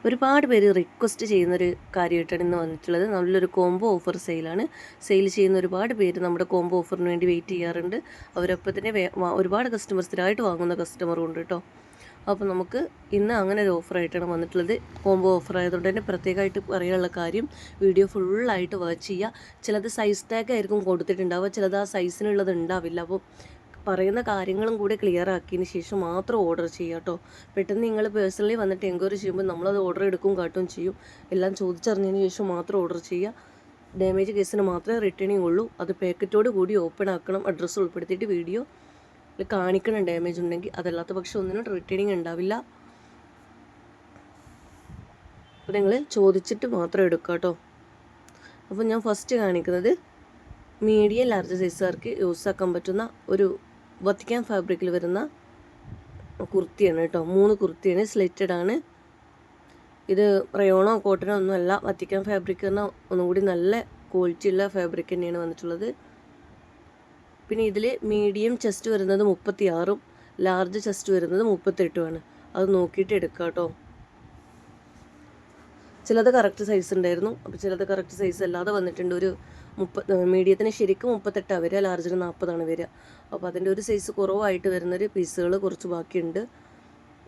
ഒരുപാട് പേര് റിക്വസ്റ്റ് ചെയ്യുന്നൊരു കാര്യമായിട്ടാണ് ഇന്ന് വന്നിട്ടുള്ളത്. നല്ലൊരു കോംബോ ഓഫർ സെയിലാണ്. സെയിൽ ചെയ്യുന്ന ഒരുപാട് പേര് നമ്മുടെ കോംബോ ഓഫറിന് വേണ്ടി വെയിറ്റ് ചെയ്യാറുണ്ട്. അവരൊപ്പം തന്നെ ഒരുപാട് കസ്റ്റമർ സ്ഥിരമായിട്ട് വാങ്ങുന്ന കസ്റ്റമറും ഉണ്ട് കേട്ടോ. അപ്പോൾ നമുക്ക് ഇന്ന് അങ്ങനെ ഒരു ഓഫറായിട്ടാണ് വന്നിട്ടുള്ളത്. കോംബോ ഓഫർ ആയതുകൊണ്ട് തന്നെ പ്രത്യേകമായിട്ട് പറയാനുള്ള കാര്യം, വീഡിയോ ഫുള്ളായിട്ട് വാച്ച് ചെയ്യുക. ചിലത് സൈസ് ടാഗ് ആയിരിക്കും കൊടുത്തിട്ടുണ്ടാവുക, ചിലത് ആ സൈസിനുള്ളത് ഉണ്ടാവില്ല. അപ്പോൾ പറയുന്ന കാര്യങ്ങളും കൂടെ ക്ലിയർ ആക്കിയതിന് ശേഷം മാത്രം ഓർഡർ ചെയ്യുക കേട്ടോ. പെട്ടെന്ന് നിങ്ങൾ പേഴ്സണലി വന്നിട്ട് എൻക്വയറി ചെയ്യുമ്പോൾ നമ്മളത് ഓർഡർ എടുക്കും കാട്ടും ചെയ്യും. എല്ലാം ചോദിച്ചറിഞ്ഞതിന് ശേഷം മാത്രം ഓർഡർ ചെയ്യുക. ഡാമേജ് കേസിന് മാത്രമേ റിട്ടേണിംഗ് ഉള്ളൂ. അത് പാക്കറ്റോട് കൂടി ഓപ്പൺ ആക്കണം. അഡ്രസ്സ് ഉൾപ്പെടുത്തിയിട്ട് വീഡിയോ കാണിക്കണം ഡാമേജ് ഉണ്ടെങ്കിൽ. അതല്ലാത്ത പക്ഷം ഒന്നിനും റിട്ടേണിംഗ് ഉണ്ടാവില്ല. അപ്പോൾ നിങ്ങൾ ചോദിച്ചിട്ട് മാത്രം എടുക്കുക കേട്ടോ. അപ്പോൾ ഞാൻ ഫസ്റ്റ് കാണിക്കുന്നത് മീഡിയം ലാർജ് സൈസുകാർക്ക് യൂസ് ആക്കാൻ പറ്റുന്ന ഒരു വത്തിക്കാൻ ഫാബ്രിക്കിൽ വരുന്ന കുർത്തിയാണ് കേട്ടോ. 3 കുർത്തിയാണ്, സ്ലിറ്റഡ് ആണ്. ഇത് റയോണോ കോട്ടനോ ഒന്നുമല്ല, വത്തിക്കാൻ ഫാബ്രിക് എന്ന ഒന്നുകൂടി നല്ല ക്വാളിറ്റി ഉള്ള ഫാബ്രിക് തന്നെയാണ് വന്നിട്ടുള്ളത്. പിന്നെ ഇതിൽ മീഡിയം ചെസ്റ്റ് വരുന്നത് 36ഉം ലാർജ് ചെസ്റ്റ് വരുന്നത് 38ഉമാണ്. അത് നോക്കിയിട്ട് എടുക്കുക കേട്ടോ. ചിലത് കറക്റ്റ് സൈസ് ഉണ്ടായിരുന്നു, അപ്പോൾ ചിലത് കറക്റ്റ് സൈസ് അല്ലാതെ വന്നിട്ടുണ്ട്. ഒരു മീഡിയത്തിന് ശരിക്കും 38 വരിക, ലാർജിന് 40 വരിക. അപ്പോൾ അതിൻ്റെ ഒരു സൈസ് കുറവായിട്ട് വരുന്നൊരു പീസുകൾ കുറച്ച് ബാക്കിയുണ്ട്.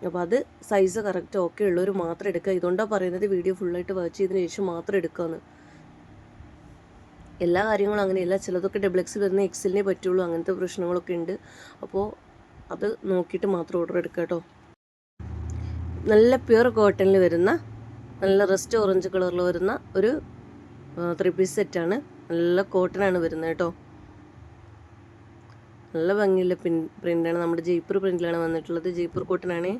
അപ്പോൾ അത് സൈസ് കറക്റ്റ് ഓക്കെ ഉള്ളവർ മാത്രം എടുക്കുക. ഇതുകൊണ്ടാണ് പറയുന്നത് വീഡിയോ ഫുള്ളായിട്ട് വാച്ച് ചെയ്തതിന് ശേഷം മാത്രം എടുക്കാമെന്ന്. എല്ലാ കാര്യങ്ങളും അങ്ങനെയല്ല, ചിലതൊക്കെ ഡബിൾ എക്സിൽ വരുന്ന എക്സിലിനെ പറ്റുള്ളൂ, അങ്ങനത്തെ പ്രശ്നങ്ങളൊക്കെ ഉണ്ട്. അപ്പോൾ അത് നോക്കിയിട്ട് മാത്രം ഓർഡർ എടുക്കുക കേട്ടോ. നല്ല പ്യുർ കോട്ടണിൽ വരുന്ന നല്ല റസ്റ്റ് ഓറഞ്ച് കളറിൽ വരുന്ന ഒരു 3 പീസ് സെറ്റാണ്. നല്ല കോട്ടനാണ് വരുന്നത് കേട്ടോ. നല്ല ഭംഗിയുള്ള പ്രിൻ്റാണ്. നമ്മുടെ ജയ്പൂർ പ്രിൻ്റിലാണ് വന്നിട്ടുള്ളത്. ജയ്പൂർ കോട്ടനാണ്.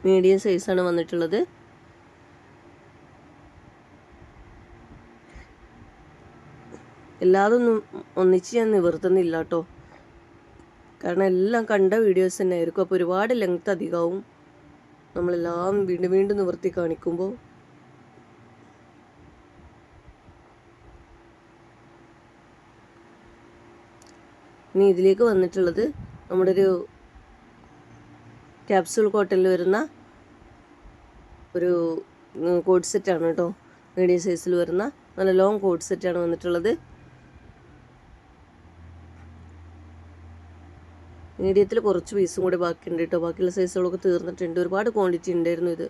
മീഡിയം സൈസാണ് വന്നിട്ടുള്ളത്. എല്ലാതൊന്നും ഒന്നിച്ച് ഞാൻ നിവർത്തുന്നില്ല കേട്ടോ, കാരണം എല്ലാം കണ്ട വീഡിയോസ് തന്നെ ആയിരിക്കും. അപ്പോൾ ഒരുപാട് ലെങ്ത് അധികമാവും നമ്മളെല്ലാം വീണ്ടും വീണ്ടും നിവർത്തി കാണിക്കുമ്പോൾ. ഇനി ഇതിലേക്ക് വന്നിട്ടുള്ളത് നമ്മുടെ ഒരു ക്യാപ്സൂൾ കോട്ടണിൽ വരുന്ന ഒരു കോഡ് സെറ്റാണ് കേട്ടോ. മീഡിയം സൈസിൽ വരുന്ന നല്ല ലോങ് കോഡ് സെറ്റാണ് വന്നിട്ടുള്ളത്. മീഡിയത്തിൽ കുറച്ച് പീസും കൂടി ബാക്കിയുണ്ട് കേട്ടോ. ബാക്കിയുള്ള സൈസുകളൊക്കെ തീർന്നിട്ടുണ്ട്. ഒരുപാട് ക്വാണ്ടിറ്റി ഉണ്ടായിരുന്നു ഇത്.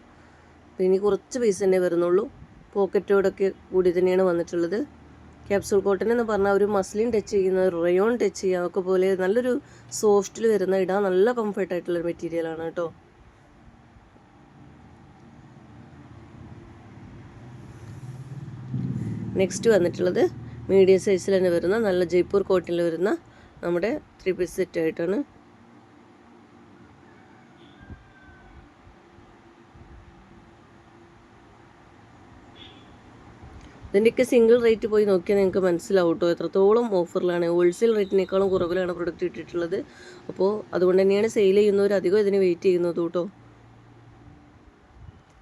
അപ്പോൾ ഇനി കുറച്ച് പീസ് തന്നെ വരുന്നുള്ളൂ. പോക്കറ്റോടൊക്കെ കൂടി തന്നെയാണ് വന്നിട്ടുള്ളത്. ക്യാപ്സൂൾ കോട്ടൺ എന്ന് പറഞ്ഞാൽ ഒരു മസ്ലിൻ ടച്ച് ചെയ്യുന്ന, റയോൺ ടച്ച് ചെയ്യുക ഒക്കെ പോലെ നല്ലൊരു സോഫ്റ്റിൽ വരുന്ന, ഇടാൻ നല്ല കംഫർട്ടായിട്ടുള്ളൊരു മെറ്റീരിയലാണ് കേട്ടോ. നെക്സ്റ്റ് വന്നിട്ടുള്ളത് മീഡിയം സൈസിൽ തന്നെ വരുന്ന നല്ല ജയ്പൂർ കോട്ടണിൽ വരുന്ന നമ്മുടെ 3 പീസ് സെറ്റായിട്ടാണ്. ഇതിൻ്റെയൊക്കെ സിംഗിൾ റേറ്റ് പോയി നോക്കിയാൽ നിങ്ങൾക്ക് മനസ്സിലാവും കേട്ടോ എത്രത്തോളം ഓഫറിലാണ്. ഹോൾസെയിൽ റേറ്റിനേക്കാളും കുറവിലാണ് പ്രൊഡക്റ്റ് ഇട്ടിട്ടുള്ളത്. അപ്പോൾ അതുകൊണ്ട് തന്നെയാണ് സെയിൽ ചെയ്യുന്നവർ അധികം ഇതിന് വെയിറ്റ് ചെയ്യുന്നത് കേട്ടോ.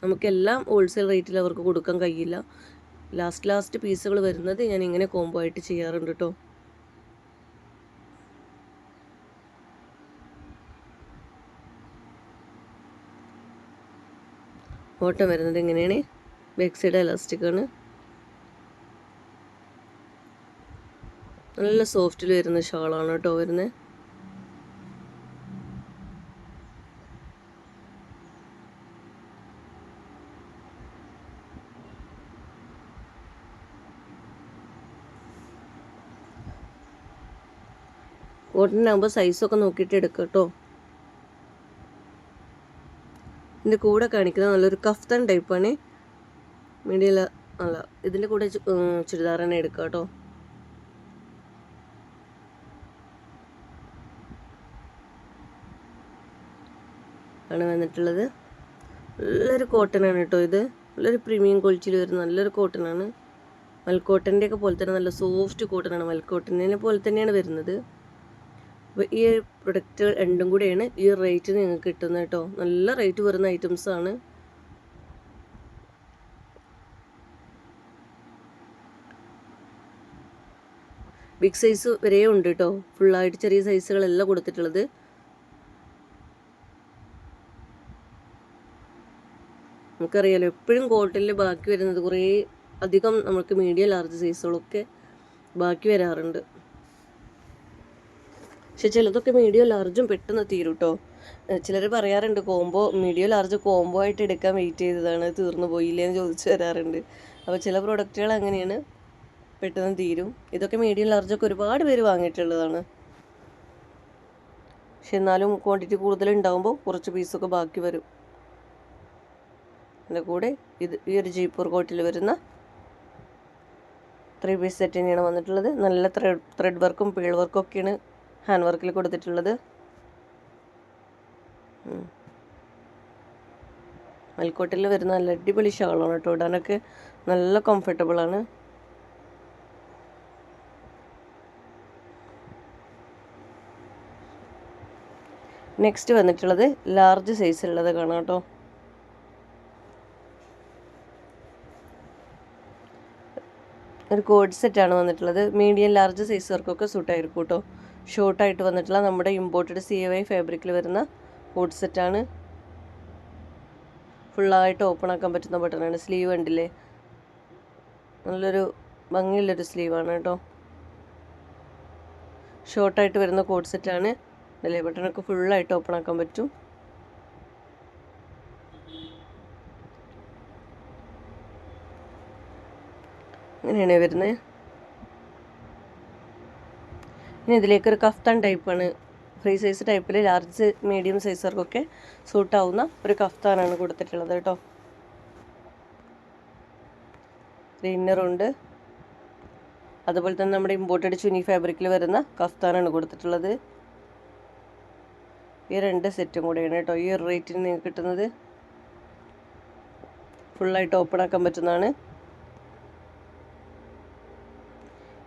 നമുക്കെല്ലാം ഹോൾസെയിൽ റേറ്റിൽ അവർക്ക് കൊടുക്കാൻ കഴിയില്ല. ലാസ്റ്റ് പീസുകൾ വരുന്നത് ഞാൻ ഇങ്ങനെ കോംബോ ആയിട്ട് ചെയ്യാറുണ്ട് കേട്ടോ. ഓട്ടം വരുന്നത് ഇങ്ങനെയാണ്. ബാക്ക് സൈഡ് എലാസ്റ്റിക്കാണ്. നല്ല സോഫ്റ്റിൽ വരുന്ന ഷാളാണ് കേട്ടോ വരുന്നത്. കോട്ടനാകുമ്പോൾ സൈസൊക്കെ നോക്കിയിട്ട് എടുക്കുക കേട്ടോ. ഇതിൻ്റെ കൂടെ കാണിക്കുന്നത് നല്ലൊരു കഫ്താൻ ടൈപ്പാണ്. മീഡിയം അല്ല, ഇതിൻ്റെ കൂടെ ചുരിദാർ തന്നെ എടുക്കുക കേട്ടോ. ആണ് വന്നിട്ടുള്ളത്. നല്ലൊരു കോട്ടനാണ് കേട്ടോ ഇത്. നല്ലൊരു പ്രീമിയം ക്വാളിറ്റിയിൽ വരുന്ന നല്ലൊരു കോട്ടനാണ്. മൽക്കോട്ടൻ്റെ ഒക്കെ പോലെ തന്നെ നല്ല സോഫ്റ്റ് കോട്ടനാണ്. മൽക്കോട്ടനെ പോലെ തന്നെയാണ് വരുന്നത്. അപ്പോൾ ഈ പ്രൊഡക്റ്റ് രണ്ടും കൂടെയാണ് ഈ റേറ്റ് നിങ്ങൾക്ക് കിട്ടുന്നത് കേട്ടോ. നല്ല റേറ്റ് വരുന്ന ഐറ്റംസാണ്. ബിഗ് സൈസ് വരെ ഉണ്ട് കേട്ടോ. ഫുള്ളായിട്ട് ചെറിയ സൈസുകളല്ല കൊടുത്തിട്ടുള്ളത്. നമുക്കറിയാലോ എപ്പോഴും കോട്ടണിൽ ബാക്കി വരുന്നത് കുറേ അധികം നമുക്ക് മീഡിയം ലാർജ് സൈസുകളൊക്കെ ബാക്കി വരാറുണ്ട്. പക്ഷെ ചിലതൊക്കെ മീഡിയം ലാർജും പെട്ടെന്ന് തീരും കേട്ടോ. ചിലർ പറയാറുണ്ട് മീഡിയം ലാർജ് കോംബോ ആയിട്ട് എടുക്കാൻ വെയിറ്റ് ചെയ്തതാണ്, തീർന്നു പോയില്ലേന്ന് ചോദിച്ചു വരാറുണ്ട്. അപ്പോൾ ചില പ്രൊഡക്റ്റുകൾ അങ്ങനെയാണ്, പെട്ടെന്ന് തീരും. ഇതൊക്കെ മീഡിയം ലാർജൊക്കെ ഒരുപാട് പേര് വാങ്ങിയിട്ടുള്ളതാണ്. പക്ഷെ എന്നാലും ക്വാണ്ടിറ്റി കൂടുതലുണ്ടാകുമ്പോൾ കുറച്ച് പീസൊക്കെ ബാക്കി വരും. അതിൻ്റെ കൂടെ ഈ ഒരു ജയ്പൂർ കോട്ടിൽ വരുന്ന 3 പീസ് സെറ്റ് തന്നെയാണ് വന്നിട്ടുള്ളത്. നല്ല ത്രെഡ് വർക്കും പേൾ വർക്കും ഒക്കെയാണ് ഹാൻഡ് വർക്കിൽ കൊടുത്തിട്ടുള്ളത്. മൽക്കോട്ടിൽ വരുന്ന നല്ല അടിപൊളി ഷാളാണ് കേട്ടോ, ഇടാനൊക്കെ നല്ല കംഫർട്ടബിളാണ്. നെക്സ്റ്റ് വന്നിട്ടുള്ളത് ലാർജ് സൈസുള്ളത് കാണാം കേട്ടോ. ഒരു കോഡ് സെറ്റാണ് വന്നിട്ടുള്ളത്. മീഡിയം ലാർജ് സൈസുകാർക്കൊക്കെ സൂട്ടായിരിക്കും കേട്ടോ. ഷോർട്ടായിട്ട് വന്നിട്ടുള്ള നമ്മുടെ ഇമ്പോർട്ടഡ് CY ഫാബ്രിക്കിൽ വരുന്ന കോഡ് സെറ്റാണ്. ഫുള്ളായിട്ട് ഓപ്പൺ ആക്കാൻ പറ്റുന്ന ബട്ടണാണ്. സ്ലീവ് ഉണ്ടില്ലേ, നല്ലൊരു ഭംഗിയുള്ളൊരു സ്ലീവാണ് കേട്ടോ. ഷോർട്ടായിട്ട് വരുന്ന കോഡ് സെറ്റാണ്. അല്ലേ, ബട്ടണൊക്കെ ഫുള്ളായിട്ട് ഓപ്പൺ ആക്കാൻ പറ്റും. അങ്ങനെയാണ് വരുന്നത്. ഇനി ഇതിലേക്കൊരു കഫ്താൻ ടൈപ്പാണ്, ഫ്രീ സൈസ് ടൈപ്പിൽ ലാർജ് മീഡിയം സൈസുകാർക്കൊക്കെ സൂട്ടാവുന്ന ഒരു കഫ്താനാണ് കൊടുത്തിട്ടുള്ളത് കേട്ടോ. ഇന്നറുണ്ട്. അതുപോലെ തന്നെ നമ്മുടെ ഇമ്പോർട്ടഡ് ചുനി ഫാബ്രിക്കിൽ വരുന്ന കഫ്താനാണ് കൊടുത്തിട്ടുള്ളത്. ഈ 2 സെറ്റും കൂടെയാണ് കേട്ടോ ഈ ഒരു റേറ്റിന് നിങ്ങൾക്ക് കിട്ടുന്നത്. ഫുള്ളായിട്ട് ഓപ്പൺ ആക്കാൻ പറ്റുന്നതാണ്.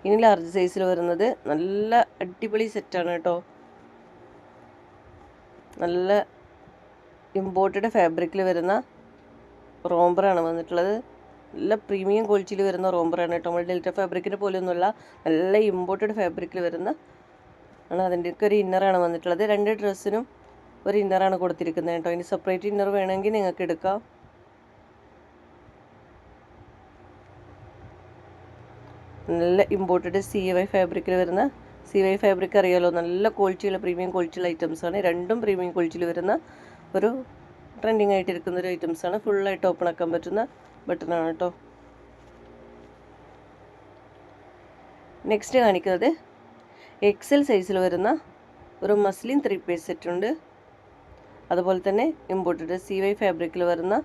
ഇനി ലാർജ് സൈസിൽ വരുന്നത് നല്ല അടിപൊളി സെറ്റാണ് കേട്ടോ. നല്ല ഇമ്പോർട്ടഡ് ഫാബ്രിക്കിൽ വരുന്ന റോംബറാണ് വന്നിട്ടുള്ളത്. നല്ല പ്രീമിയം ക്വാളിറ്റിയിൽ വരുന്ന റോംബറാണ് കേട്ടോ. നമ്മൾ ഡെൽറ്റ ഫാബ്രിക്കിൻ്റെ പോലെയൊന്നുമല്ല, നല്ല ഇമ്പോർട്ടഡ് ഫാബ്രിക്കിൽ വരുന്ന ആണ്. അതിൻ്റെയൊക്കെ ഒരു ഇന്നറാണ് വന്നിട്ടുള്ളത്. 2 ഡ്രസ്സിനും ഒരു ഇന്നറാണ് കൊടുത്തിരിക്കുന്നത് കേട്ടോ. ഇനി സെപ്പറേറ്റ് ഇന്നർ വേണമെങ്കിൽ നിങ്ങൾക്ക് എടുക്കാം. നല്ല ഇമ്പോർട്ടഡ് CY ഫാബ്രിക്കിൽ വരുന്ന, CY ഫാബ്രിക് അറിയാലോ, നല്ല ക്വാളിറ്റിയുള്ള പ്രീമിയം ക്വാളിറ്റിയുള്ള ഐറ്റംസാണ്. 2ഉം പ്രീമിയം ക്വാളിറ്റിയിൽ വരുന്ന ഒരു ട്രെൻഡിങ് ആയിട്ടിരിക്കുന്ന ഒരു ഐറ്റംസാണ്. ഫുള്ളായിട്ട് ഓപ്പൺ ആക്കാൻ പറ്റുന്ന ബട്ടണാണ് കേട്ടോ. നെക്സ്റ്റ് കാണിക്കുന്നത് XL സൈസിൽ വരുന്ന ഒരു മസ്ലിൻ 3 പീസ് സെറ്റ് ഉണ്ട്. അതുപോലെ തന്നെ ഇമ്പോർട്ടഡ് CY ഫാബ്രിക്കിൽ വരുന്ന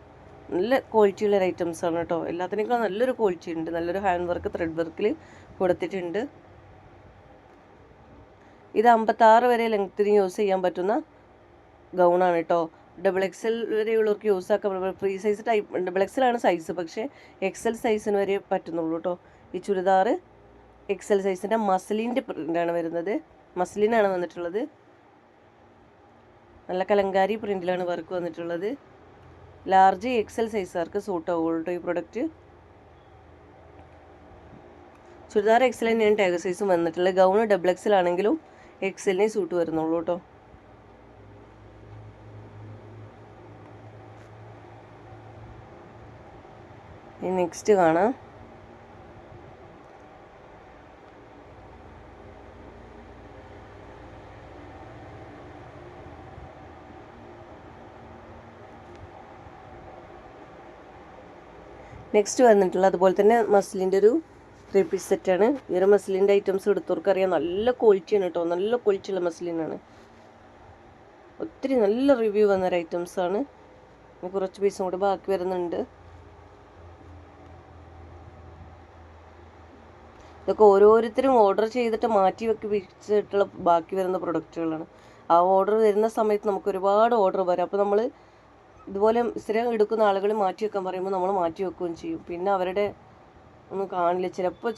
നല്ല ക്വാളിറ്റിയുള്ള ഐറ്റംസാണ് കേട്ടോ. എല്ലാത്തിനേക്കാളും നല്ലൊരു ക്വാളിറ്റി ഉണ്ട്. നല്ലൊരു ഹാൻഡ് വർക്ക് ത്രെഡ് വർക്കിൽ കൊടുത്തിട്ടുണ്ട്. ഇത് 56 വരെ ലെങ്ത്തിന് യൂസ് ചെയ്യാൻ പറ്റുന്ന ഗൗണാണ് കേട്ടോ. XXL വരെയുള്ളവർക്ക് യൂസ് ആക്കാൻ, ഫ്രീ സൈസ് ടൈപ്പ് XXL ആണ് സൈസ്, പക്ഷേ XL സൈസിന് വരെ പറ്റുന്നുള്ളൂ കേട്ടോ. ഈ ചുരിദാർ XL സൈസിൻ്റെ മസ്ലിൻ്റെ പ്രിൻ്റാണ് വരുന്നത്. മസ്ലിനാണ് വന്നിട്ടുള്ളത്. നല്ല കലങ്കാരി പ്രിൻ്റിലാണ് വർക്ക് വന്നിട്ടുള്ളത്. ലാർജ് XL സൈസുകാർക്ക് സൂട്ട് ആവുള്ളൂ കേട്ടോ ഈ പ്രൊഡക്റ്റ്. ചുരിദാർ XL തന്നെയാണ് ടാഗ് സൈസും വന്നിട്ടുള്ളത്. ഗൗണ് XXL ആണെങ്കിലും XLനെ സൂട്ട് വരുന്നുള്ളൂ കേട്ടോ. നെക്സ്റ്റ് കാണാം. നെക്സ്റ്റ് വന്നിട്ടുള്ള അതുപോലെ തന്നെ മസ്ലിൻ്റെ ഒരു 3 പീസ് സെറ്റാണ്. ഈ ഒരു മസ്ലിൻ്റെ ഐറ്റംസ് എടുത്തവർക്കറിയാം, നല്ല ക്വാളിറ്റിയാണ് കേട്ടോ. നല്ല ക്വാളിറ്റിയുള്ള മസ്ലിനാണ്. ഒത്തിരി നല്ല റിവ്യൂ വന്ന ഒരു ഐറ്റംസാണ്. കുറച്ച് പീസും കൂടെ ബാക്കി വരുന്നുണ്ട്. ഇതൊക്കെ ഓരോരുത്തരും ഓർഡർ ചെയ്തിട്ട് മാറ്റി വെച്ചിട്ടുള്ള ബാക്കി വരുന്ന പ്രൊഡക്റ്റുകളാണ്. ആ ഓർഡർ വരുന്ന സമയത്ത് നമുക്ക് ഒരുപാട് ഓർഡർ വരും. അപ്പോൾ നമ്മൾ ഇതുപോലെ സ്ഥിരം എടുക്കുന്ന ആളുകൾ മാറ്റി വെക്കാൻ പറയുമ്പോൾ നമ്മൾ മാറ്റി വെക്കുകയും ചെയ്യും. പിന്നെ അവരുടെ ഒന്നും കാണില്ല.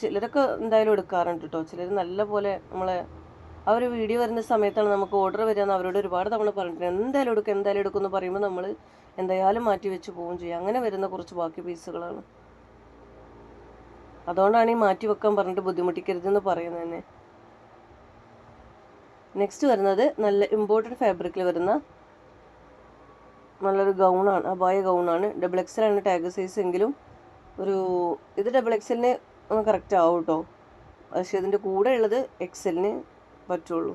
ചിലരൊക്കെ എന്തായാലും എടുക്കാറുണ്ട് കേട്ടോ. ചിലർ നല്ല പോലെ നമ്മളെ ആ ഒരു വീഡിയോ വരുന്ന സമയത്താണ് നമുക്ക് ഓർഡർ വരികയെന്ന് അവരോട് ഒരുപാട് തവണ പറഞ്ഞിട്ടുണ്ട്. എന്തായാലും എടുക്കും എന്ന് പറയുമ്പോൾ നമ്മൾ എന്തായാലും മാറ്റി വെച്ച് പോവുകയും ചെയ്യും. അങ്ങനെ വരുന്ന കുറച്ച് ബാക്കി പീസുകളാണ്. അതുകൊണ്ടാണ് ഈ മാറ്റി വെക്കാൻ പറഞ്ഞിട്ട് ബുദ്ധിമുട്ടിക്കരുതെന്ന് പറയുന്നത് തന്നെ. നെക്സ്റ്റ് വരുന്നത് നല്ല ഇമ്പോർട്ടഡ് ഫാബ്രിക്കിൽ വരുന്ന നല്ലൊരു ഗൗണാണ്, അബായ ഗൗണാണ്. ഡബിൾ എക്സലാണ് ടാഗ് സൈസ് എങ്കിലും ഇത് ഡബിൾ എക്സലിന് കറക്റ്റ് ആവും കേട്ടോ. പക്ഷെ ഇതിൻ്റെ കൂടെ ഉള്ളത് എക്സലിന് പറ്റുള്ളൂ.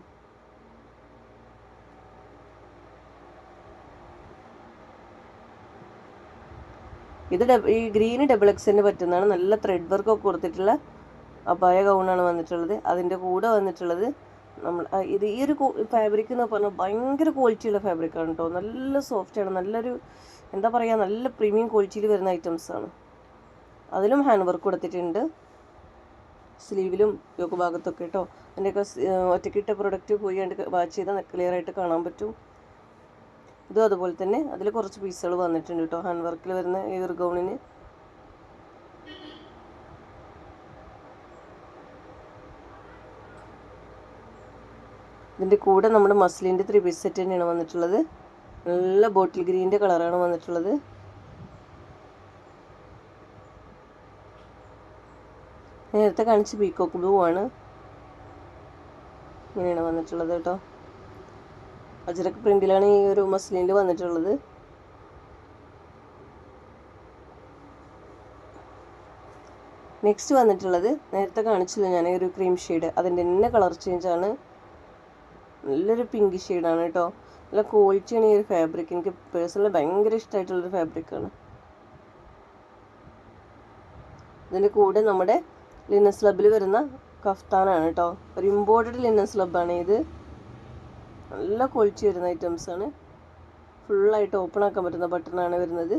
ഇത് ഈ ഗ്രീന് ഡബിൾ എക്സലിന് പറ്റുന്നതാണ്. നല്ല ത്രെഡ് വർക്കൊക്കെ കൊടുത്തിട്ടുള്ള അബായ ഗൗണാണ് വന്നിട്ടുള്ളത്. അതിൻ്റെ കൂടെ വന്നിട്ടുള്ളത് ഈ ഒരു ഫാബ്രിക് എന്ന് പറഞ്ഞാൽ ഭയങ്കര ക്വാളിറ്റിയുള്ള ഫാബ്രിക്കാണ് കേട്ടോ. നല്ല സോഫ്റ്റാണ്, നല്ലൊരു എന്താ പറയുക, നല്ല പ്രീമിയം ക്വാളിറ്റിയിൽ വരുന്ന ഐറ്റംസാണ്. അതിലും ഹാൻഡ് വർക്ക് കൊടുത്തിട്ടുണ്ട്, സ്ലീവിലും യോക്ക് ഭാഗത്തൊക്കെ കേട്ടോ. അതിൻ്റെയൊക്കെ ഒറ്റക്കിട്ട പ്രൊഡക്റ്റ് പോയി വാച്ച് ചെയ്താൽ ക്ലിയർ ആയിട്ട് കാണാൻ പറ്റും. ഇതും അതുപോലെ തന്നെ അതിൽ കുറച്ച് പീസുകൾ വന്നിട്ടുണ്ട് കേട്ടോ, ഹാൻഡ് വർക്കിൽ വരുന്ന ഈ ഒരു ഗൗണിന്. ഇതിൻ്റെ കൂടെ നമ്മുടെ മസ്ലിൻ്റെ 3 പീസ് സെറ്റ് തന്നെയാണ് വന്നിട്ടുള്ളത്. നല്ല ബോട്ടിൽ ഗ്രീൻ്റെ കളറാണ് വന്നിട്ടുള്ളത്. നേരത്തെ കാണിച്ച് പീക്കോക്ക് ബ്ലൂ ആണ്, ഇങ്ങനെയാണ് വന്നിട്ടുള്ളത് കേട്ടോ. അജരക്ക് പ്രിന്റിലാണ് ഈ ഒരു മസ്ലിനിൽ വന്നിട്ടുള്ളത്. നെക്സ്റ്റ് വന്നിട്ടുള്ളത് നേരത്തെ കാണിച്ചില്ല ഞാൻ, ഒരു ക്രീം ഷെയ്ഡ്, അതിൻ്റെ തന്നെ കളർ ചേഞ്ചാണ്. നല്ലൊരു പിങ്ക് ഷെയ്ഡാണ് കേട്ടോ. നല്ല ക്വാളിറ്റിയാണ് ഈ ഒരു ഫാബ്രിക്. എനിക്ക് പേഴ്സണലി ഭയങ്കര ഇഷ്ടമായിട്ടുള്ളൊരു ഫാബ്രിക്കാണ്. ഇതിൻ്റെ കൂടെ നമ്മുടെ ലിനൻ സ്ലബിൽ വരുന്ന കഫ്താനാണ് കേട്ടോ. ഒരു ഇമ്പോർട്ടഡ് ലിനൻ സ്ലബാണ് ഇത്. നല്ല ക്വാളിറ്റി വരുന്ന ഐറ്റംസാണ്. ഫുള്ളായിട്ട് ഓപ്പൺ ആക്കാൻ പറ്റുന്ന ബട്ടണാണ് വരുന്നത്.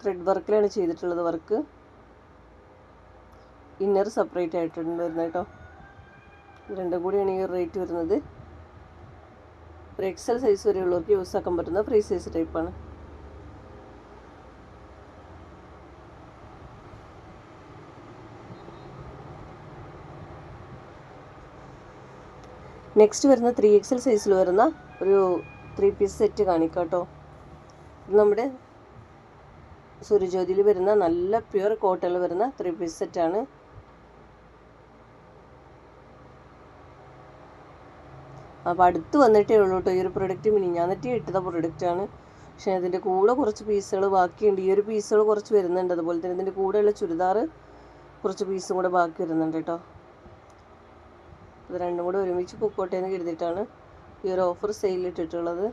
ത്രെഡ് വർക്കിലാണ് ചെയ്തിട്ടുള്ളത് വർക്ക്. ഇന്നർ സെപ്പറേറ്റ് ആയിട്ടുണ്ട് വരുന്നത് കേട്ടോ. രണ്ടും കൂടിയാണ് ഈ റേറ്റ് വരുന്നത്. ഒരു എക്സൽ സൈസ് വരെയുള്ളവർക്ക് യൂസ് ആക്കാൻ പറ്റുന്ന ഫ്രീ സൈസ് ടൈപ്പാണ്. നെക്സ്റ്റ് വരുന്ന 3XL സൈസിൽ വരുന്ന ഒരു 3 പീസ് സെറ്റ് കാണിക്കാം കേട്ടോ. ഇത് നമ്മുടെ സുരജ്യോതിയിൽ വരുന്ന നല്ല പ്യുവർ കോട്ടണിൽ വരുന്ന 3 പീസ് സെറ്റാണ്. അപ്പോൾ അടുത്ത് വന്നിട്ടേ ഉള്ളൂ കേട്ടോ ഈ ഒരു പ്രൊഡക്റ്റ്. മിനിഞ്ഞാന്നിട്ട് ഇട്ടത പ്രൊഡക്റ്റാണ്. പക്ഷേ അതിൻ്റെ കൂടെ കുറച്ച് പീസുകൾ ബാക്കിയുണ്ട്. ഈ ഒരു പീസുകൾ കുറച്ച് വരുന്നുണ്ട്. അതുപോലെ തന്നെ ഇതിൻ്റെ കൂടെയുള്ള ചുരിദാർ കുറച്ച് പീസും കൂടെ ബാക്കി വരുന്നുണ്ട് കേട്ടോ. ഇത് രണ്ടും കൂടെ ഒരുമിച്ച് പൊക്കോട്ടെ എന്ന് കരുതിയിട്ടാണ് ഈ ഒരു ഓഫർ സെയിലിട്ടിട്ടുള്ളത്.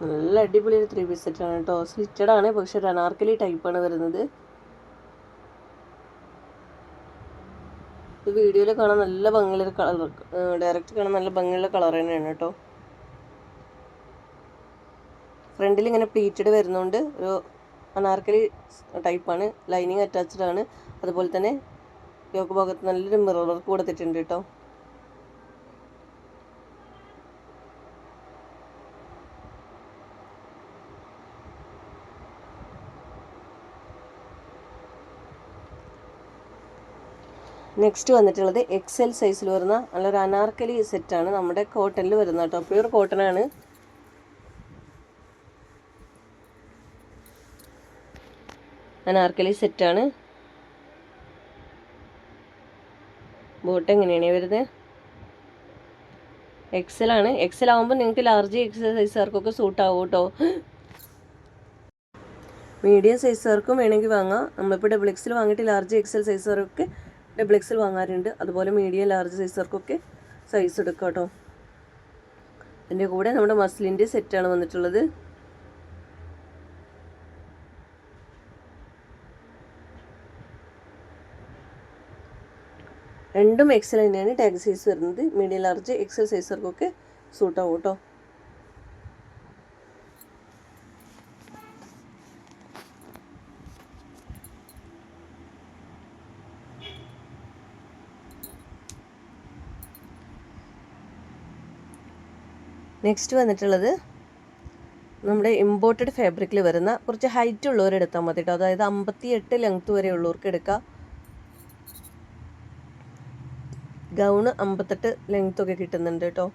നല്ല അടിപൊളി ഒരു 3 പീസ് സെറ്റാണ് കേട്ടോ. സ്ലിറ്റഡ് ആണ്, പക്ഷെ ഒരു അനാർക്കലി ടൈപ്പാണ് വരുന്നത്. ഇത് വീഡിയോയിൽ കാണാൻ നല്ല ഭംഗിയുള്ള കളർ, ഡയറക്റ്റ് കാണാൻ നല്ല ഭംഗിയുള്ള കളർ തന്നെയാണ് കേട്ടോ. ഫ്രണ്ടിൽ ഇങ്ങനെ പ്ലീറ്റഡ് വരുന്നതുകൊണ്ട് ഒരു അനാർക്കലി ടൈപ്പാണ്. ലൈനിങ് അറ്റാച്ച്ഡ് ആണ്. അതുപോലെ തന്നെ യോക്ക് ഭാഗത്ത് നല്ലൊരു മിറർ വർക്ക് കൊടുത്തിട്ടുണ്ട് കേട്ടോ. നെക്സ്റ്റ് വന്നിട്ടുള്ളത് XL സൈസിൽ വരുന്ന നല്ലൊരു അനാർക്കലി സെറ്റാണ്. നമ്മുടെ കോട്ടണിൽ വരുന്ന കേട്ടോ, പ്യൂർ കോട്ടനാണ്. അനാർക്കലി സെറ്റാണ്. ബോട്ട് എങ്ങനെയാണ് വരുന്നത്? XL ആണ്. XL ആകുമ്പോൾ നിങ്ങൾക്ക് ലാർജ് XL സൈസുകാർക്കൊക്കെ സൂട്ടാവും കേട്ടോ. മീഡിയം സൈസുകാർക്കും വേണമെങ്കിൽ വാങ്ങാം. നമ്മളിപ്പോൾ ഡബിൾ XL വാങ്ങിയിട്ട് ലാർജ് XL സൈസുകാർക്ക് ഡബിൾ XL വാങ്ങാറുണ്ട്. അതുപോലെ മീഡിയം ലാർജ് സൈസുകാർക്കൊക്കെ സൈസ് എടുക്കാം കേട്ടോ. അതിൻ്റെ കൂടെ നമ്മുടെ മസ്ലിൻ്റെ സെറ്റാണ് വന്നിട്ടുള്ളത്. രണ്ടും XL തന്നെയാണ് ടാഗ് സൈസ് വരുന്നത്. മീഡിയം ലാർജ് XL സൈസുകാർക്കൊക്കെ സൂട്ടാവും കേട്ടോ. നെക്സ്റ്റ് വന്നിട്ടുള്ളത് നമ്മുടെ ഇമ്പോർട്ടഡ് ഫാബ്രിക്കിൽ വരുന്ന കുറച്ച് ഹൈറ്റ് ഉള്ളവർ എടുത്താൽ മതി കേട്ടോ. അതായത് 58 ലെങ്ത്ത് വരെ ഉള്ളവർക്ക് എടുക്കാം. ഗൗണ് 58 ലെങ്ത്തൊക്കെ കിട്ടുന്നുണ്ട് കേട്ടോ.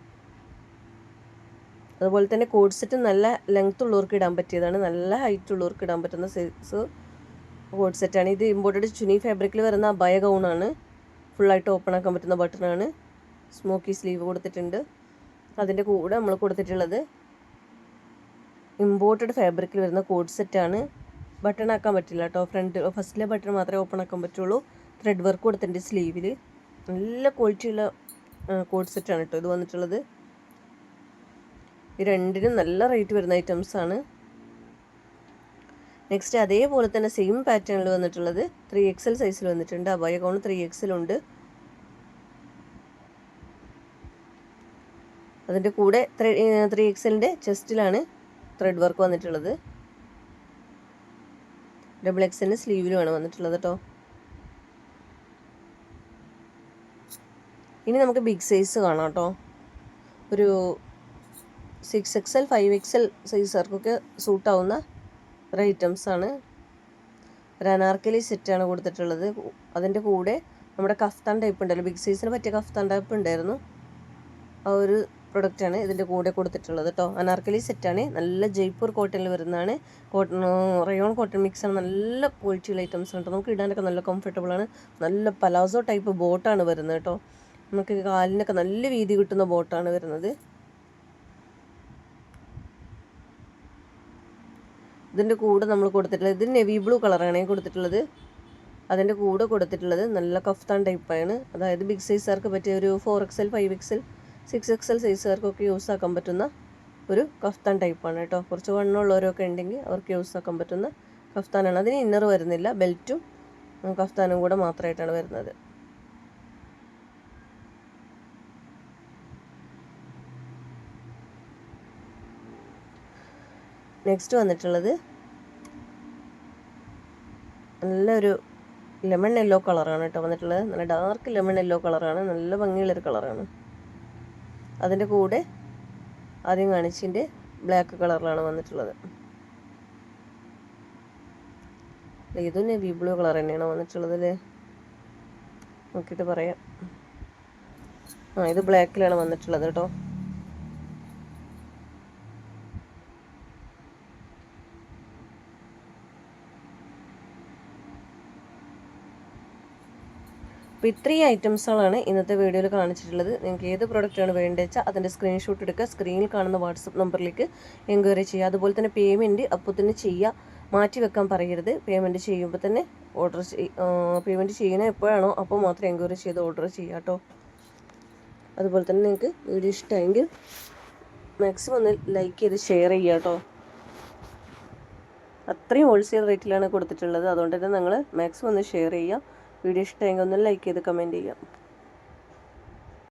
അതുപോലെ തന്നെ കോഡ് സെറ്റ് നല്ല ലെങ്ത്ത് ഉള്ളവർക്ക് ഇടാൻ പറ്റിയതാണ്. നല്ല ഹൈറ്റ് ഉള്ളവർക്ക് ഇടാൻ പറ്റുന്ന സൈസ് കോഡ് സെറ്റാണ്. ഇത് ഇമ്പോർട്ടഡ് ചുനി ഫാബ്രിക്കിൽ വരുന്ന അബായ ഗൗണാണ്. ഫുള്ളായിട്ട് ഓപ്പൺ ആക്കാൻ പറ്റുന്ന ബട്ടണാണ്. സ്മോക്കി സ്ലീവ് കൊടുത്തിട്ടുണ്ട്. അതിൻ്റെ കൂടെ നമ്മൾ കൊടുത്തിട്ടുള്ളത് ഇമ്പോർട്ടഡ് ഫാബ്രിക്കിൽ വരുന്ന കോഡ് സെറ്റാണ്. ബട്ടൺ ആക്കാൻ പറ്റില്ല കേട്ടോ. ഫസ്റ്റിലെ ബട്ടൺ മാത്രമേ ഓപ്പൺ ആക്കാൻ പറ്റുള്ളൂ. ത്രെഡ് വർക്ക് കൊടുത്തിട്ടുണ്ട് സ്ലീവിൽ. നല്ല ക്വാളിറ്റിയുള്ള കോഡ് സെറ്റാണ് കേട്ടോ ഇത് വന്നിട്ടുള്ളത്. ഈ രണ്ടിനും നല്ല റേറ്റ് വരുന്ന ഐറ്റംസാണ്. നെക്സ്റ്റ് അതേപോലെ തന്നെ സെയിം പാറ്റേണിൽ വന്നിട്ടുള്ളത് 3XL സൈസിൽ വന്നിട്ടുണ്ട്. അബായ ഗൗൺ 3XL ഉണ്ട്. അതിൻ്റെ കൂടെ 3XLൻ്റെ ചെസ്റ്റിലാണ് ത്രെഡ് വർക്ക് വന്നിട്ടുള്ളത്. XXL സ്ലീവിലുമാണ് വന്നിട്ടുള്ളത് കേട്ടോ. ഇനി നമുക്ക് ബിഗ് സൈസ് കാണാം കേട്ടോ. ഒരു 6XL 5XL സൈസുകാർക്കൊക്കെ സൂട്ടാവുന്ന ഒരു ഐറ്റംസാണ്. ഒരു അനാർക്കലി സെറ്റാണ് കൊടുത്തിട്ടുള്ളത്. അതിൻ്റെ കൂടെ നമ്മുടെ കഫ്താൻ ടൈപ്പ് ഉണ്ടല്ലോ, ബിഗ് സൈസിന് പറ്റിയ കഫ്താൻ ടൈപ്പ് ഉണ്ടായിരുന്നു, ആ ഒരു പ്രൊഡക്റ്റാണ് ഇതിൻ്റെ കൂടെ കൊടുത്തിട്ടുള്ളത് കേട്ടോ. അനാർക്കലി സെറ്റാണ്. നല്ല ജയ്പൂർ കോട്ടണിൽ വരുന്നതാണ്. റയോൺ കോട്ടൺ മിക്സാണ്. നല്ല ക്വാളിറ്റിയുള്ള ഐറ്റംസ് ആണ് കേട്ടോ. നമുക്ക് ഇടാനൊക്കെ നല്ല കംഫർട്ടബിളാണ്. നല്ല പലാസോ ടൈപ്പ് ബോട്ടാണ് വരുന്നത് കേട്ടോ. നമുക്ക് കാലിനൊക്കെ നല്ല വീതി കിട്ടുന്ന ബോട്ടാണ് വരുന്നത്. ഇതിൻ്റെ കൂടെ നമ്മൾ കൊടുത്തിട്ടുള്ളത് ഇത് നെവി ബ്ലൂ കളറാണ് കൊടുത്തിട്ടുള്ളത്. അതിൻ്റെ കൂടെ കൊടുത്തിട്ടുള്ളത് നല്ല കഫ്താൻ ടൈപ്പാണ്. അതായത് ബിഗ് സൈസുകാർക്ക് പറ്റിയ ഒരു 4XL 5XL 6XL സൈസുകാർക്കൊക്കെ യൂസ് ആക്കാൻ പറ്റുന്ന ഒരു കഫ്താൻ ടൈപ്പാണ് കേട്ടോ. കുറച്ച് വണ്ണമുള്ളവരൊക്കെ ഉണ്ടെങ്കിൽ അവർക്ക് യൂസ് ആക്കാൻ പറ്റുന്ന കഫ്താനാണ്. അതിന് ഇന്നർ വരുന്നില്ല, ബെൽറ്റും കഫ്താനും കൂടെ മാത്രമായിട്ടാണ് വരുന്നത്. നെക്സ്റ്റ് വന്നിട്ടുള്ളത് നല്ലൊരു ലെമൺ യെല്ലോ കളറാണ് കേട്ടോ വന്നിട്ടുള്ളത്. നല്ല ഡാർക്ക് ലെമൺ യെല്ലോ കളറാണ്. നല്ല ഭംഗിയുള്ളൊരു കളറാണ്. അതിൻ്റെ കൂടെ ആദ്യം കാണിച്ചതിൻ്റെ ബ്ലാക്ക് കളറിലാണ് വന്നിട്ടുള്ളത്. ഇതും നെവി ബ്ലൂ കളർ തന്നെയാണ് വന്നിട്ടുള്ളത് അല്ലേ, നോക്കിയിട്ട് പറയാം. ഇത് ബ്ലാക്കിലാണ് വന്നിട്ടുള്ളത് കേട്ടോ. അപ്പോൾ ഇത്രയും ഐറ്റംസുകളാണ് ഇന്നത്തെ വീഡിയോയിൽ കാണിച്ചിട്ടുള്ളത്. നിങ്ങൾക്ക് ഏത് പ്രോഡക്റ്റാണ് വേണ്ടത് വെച്ചാൽ അതിൻ്റെ സ്ക്രീൻഷോട്ട് എടുക്കുക. സ്ക്രീനിൽ കാണുന്ന വാട്സപ്പ് നമ്പറിലേക്ക് എൻക്വയറി ചെയ്യുക. അതുപോലെ തന്നെ പേയ്മെൻറ്റ് അപ്പോൾ തന്നെ ചെയ്യുക, മാറ്റി വെക്കാൻ പറയരുത്. പേയ്മെൻറ്റ് ചെയ്യുമ്പോൾ തന്നെ പേയ്മെൻറ്റ് ചെയ്യുന്ന എപ്പോഴാണോ അപ്പോൾ മാത്രം എൻക്വയറി ചെയ്ത് ഓർഡർ ചെയ്യുക കേട്ടോ. അതുപോലെ തന്നെ നിങ്ങൾക്ക് വീഡിയോ ഇഷ്ടമായെങ്കിൽ മാക്സിമം ഒന്ന് ലൈക്ക് ചെയ്ത് ഷെയർ ചെയ്യുക കേട്ടോ. അത്രയും ഹോൾസെയിൽ റേറ്റിലാണ് കൊടുത്തിട്ടുള്ളത്. അതുകൊണ്ട് തന്നെ നിങ്ങൾ മാക്സിമം ഒന്ന് ഷെയർ ചെയ്യുക. വീഡിയോ ഇഷ്ടമെങ്കിൽ ഒന്ന് ലൈക്ക് ചെയ്ത് കമൻറ്റ് ചെയ്യാം.